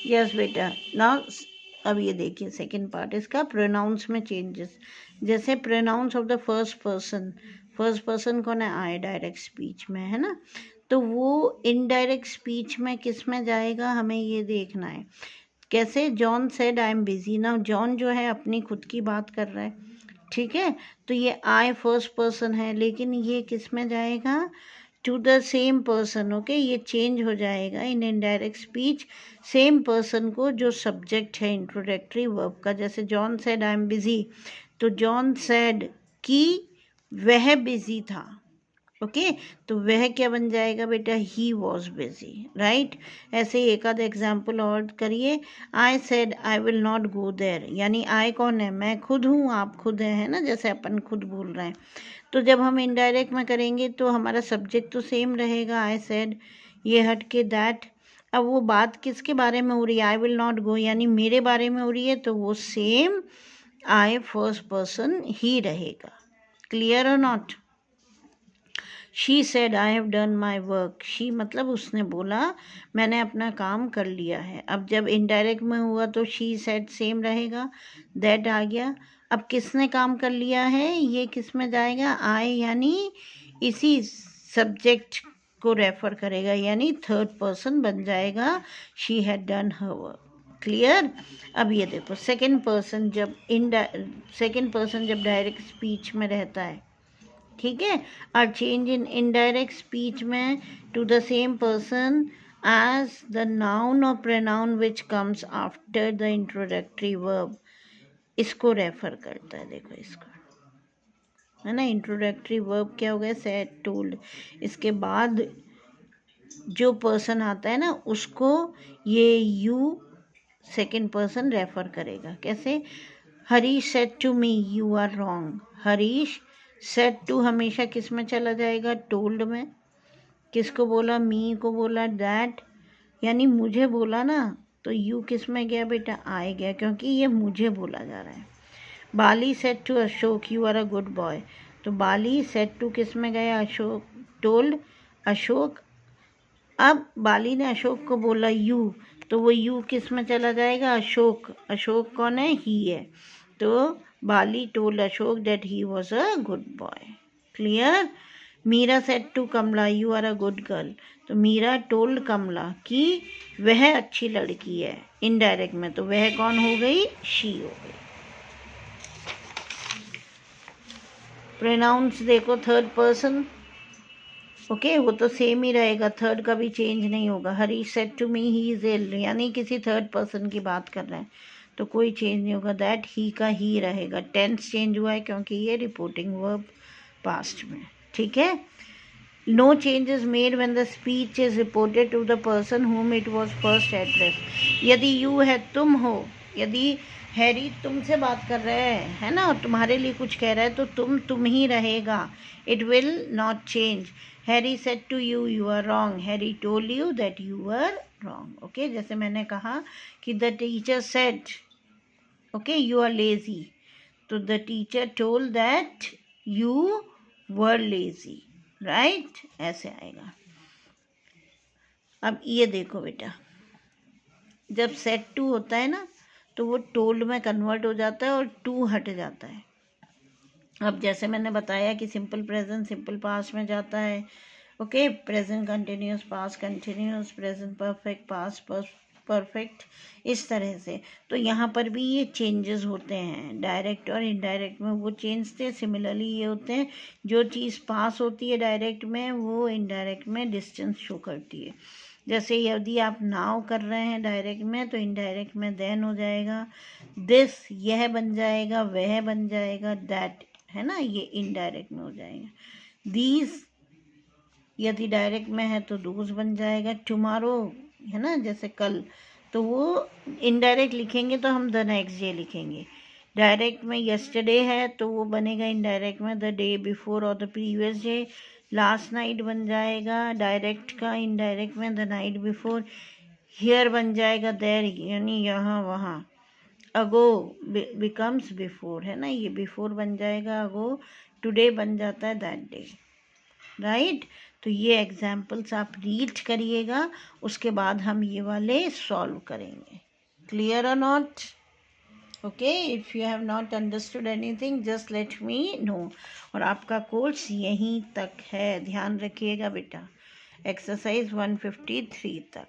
Yes बेटा। Now अब ये देखिए सेकंड पार्ट इसका, प्रोनाउंस में चेंजेस। जैसे pronouns of the first person कौन है, आई डायरेक्ट स्पीच में, है ना। तो वो इनडायरेक्ट स्पीच में किस में जाएगा, हमें ये देखना है। कैसे, John said I am busy. ना जॉन जो है अपनी खुद की बात कर रहा है, ठीक है। तो ये आई फर्स्ट पर्सन है, लेकिन ये किस में जाएगा, to the same person. Okay, ये चेंज हो जाएगा in indirect speech same person को जो सब्जेक्ट है इंट्रोडक्टरी वर्ब का। जैसे John said I am busy, तो जॉन सेड कि वह बिजी था। ओके, तो वह क्या बन जाएगा बेटा, ही वॉज बिजी, राइट। ऐसे ही एक आध एग्जाम्पल और करिए। I said I will not go there, यानी आई कौन है, मैं खुद हूँ, आप खुद हैं, है ना, जैसे अपन खुद बोल रहे हैं। तो जब हम इनडायरेक्ट में करेंगे तो हमारा सब्जेक्ट तो सेम रहेगा, आई सेड, ये हट के दैट। अब वो बात किसके बारे में हो रही है, आई विल नॉट गो, यानी मेरे बारे में हो रही है, तो वो सेम आई फर्स्ट पर्सन ही रहेगा। क्लियर और not. She said I have done my work, she मतलब उसने बोला मैंने अपना काम कर लिया है। अब जब इनडायरेक्ट में हुआ तो शी सेड सेम रहेगा, दैट आ गया। अब किसने काम कर लिया है, ये किस में जाएगा, आई, यानी इसी सब्जेक्ट को रेफर करेगा, यानी थर्ड पर्सन बन जाएगा, she had done her work. Clear. अब ये देखो सेकंड पर्सन जब डायरेक्ट स्पीच में रहता है, ठीक है, और चेंज इन इनडायरेक्ट स्पीच में to the same person as the noun or pronoun which comes after the introductory verb, इसको रेफर करता है। देखो इसको, है ना, इंट्रोडक्टरी वर्ब क्या हो गया, सेड, टोल्ड, इसके बाद जो पर्सन आता है ना उसको ये यू सेकंड पर्सन रेफर करेगा। कैसे, Harish said to me you are wrong, Harish said to हमेशा किस में चला जाएगा, टोल्ड में। किसको बोला, मी को बोला, दैट, यानी मुझे बोला ना, तो यू किस में गया बेटा, आए गया, क्योंकि ये मुझे बोला जा रहा है। Bali said to Ashok you are a good boy, तो बाली सेड टू किस में गया, अशोक, टोल्ड अशोक। अब बाली ने अशोक को बोला यू, तो वो यू किस में चला जाएगा, अशोक, अशोक कौन है, ही है। तो Bali told Ashok that he was a good boy. Clear. Meera said to Kamala you are a good girl, तो मीरा टोल्ड कमला कि वह अच्छी लड़की है, इनडायरेक्ट में, तो वह कौन हो गई, शी हो गई। प्रोनाउंस देखो थर्ड पर्सन, ओके, वो तो सेम ही रहेगा, थर्ड का भी चेंज नहीं होगा। Harish said to me he is ill, यानी किसी थर्ड पर्सन की बात कर रहे हैं, तो कोई चेंज नहीं होगा, दैट ही का ही रहेगा। टेंस चेंज हुआ है क्योंकि ये रिपोर्टिंग वर्ब पास्ट में, ठीक है। No changes made when the speech is reported to the person whom it was first address. यदि यू है, तुम हो, यदि हैरी तुमसे बात कर रहे हैं, है ना, और तुम्हारे लिए कुछ कह रहा है, तो तुम ही रहेगा, it will not change. Harry said to you you are wrong, Harry told you that you are wrong. Okay, जैसे मैंने कहा कि the teacher said, okay, you are lazy, तो the teacher told that you were lazy, right, ऐसे आएगा। अब ये देखो बेटा, जब सेट टू होता है ना तो वो टोल्ड में कन्वर्ट हो जाता है और टू हट जाता है। अब जैसे मैंने बताया कि सिंपल प्रेजेंट सिंपल पास्ट में जाता है, okay, present continuous, past continuous, present perfect, past perfect, इस तरह से। तो यहाँ पर भी ये चेंजेस होते हैं, डायरेक्ट और इनडायरेक्ट में वो चेंज थे। सिमिलरली ये होते हैं, जो चीज़ पास होती है डायरेक्ट में वो इनडायरेक्ट में डिस्टेंस शो करती है। जैसे यदि आप नाव कर रहे हैं डायरेक्ट में, तो इनडायरेक्ट में देन हो जाएगा दिस, यह बन जाएगा, वह बन जाएगा, दैट, है ना, ये इनडायरेक्ट में हो जाएगा। दीज यदि डायरेक्ट में है तो दोज बन जाएगा। टुमारो, है ना, जैसे कल, तो वो इनडायरेक्ट लिखेंगे तो हम द नेक्स्ट डे लिखेंगे। डायरेक्ट में यस्टरडे है तो वो बनेगा इनडायरेक्ट में द डे बिफोर और the previous day. Last night बन जाएगा डायरेक्ट का, इनडायरेक्ट में द नाइट बिफोर। हियर बन जाएगा देयर, यानी यहाँ वहाँ। अगो बिकम्स बिफोर, है ना, ये बिफोर बन जाएगा अगो। टुडे बन जाता है दैट डे, राइट। तो ये एग्जाम्पल्स आप रीड करिएगा, उसके बाद हम ये वाले सॉल्व करेंगे। क्लियर और not? Okay, if you have not understood anything just let me know. और आपका कोर्स यहीं तक है, ध्यान रखिएगा बेटा, एक्सरसाइज 153 तक।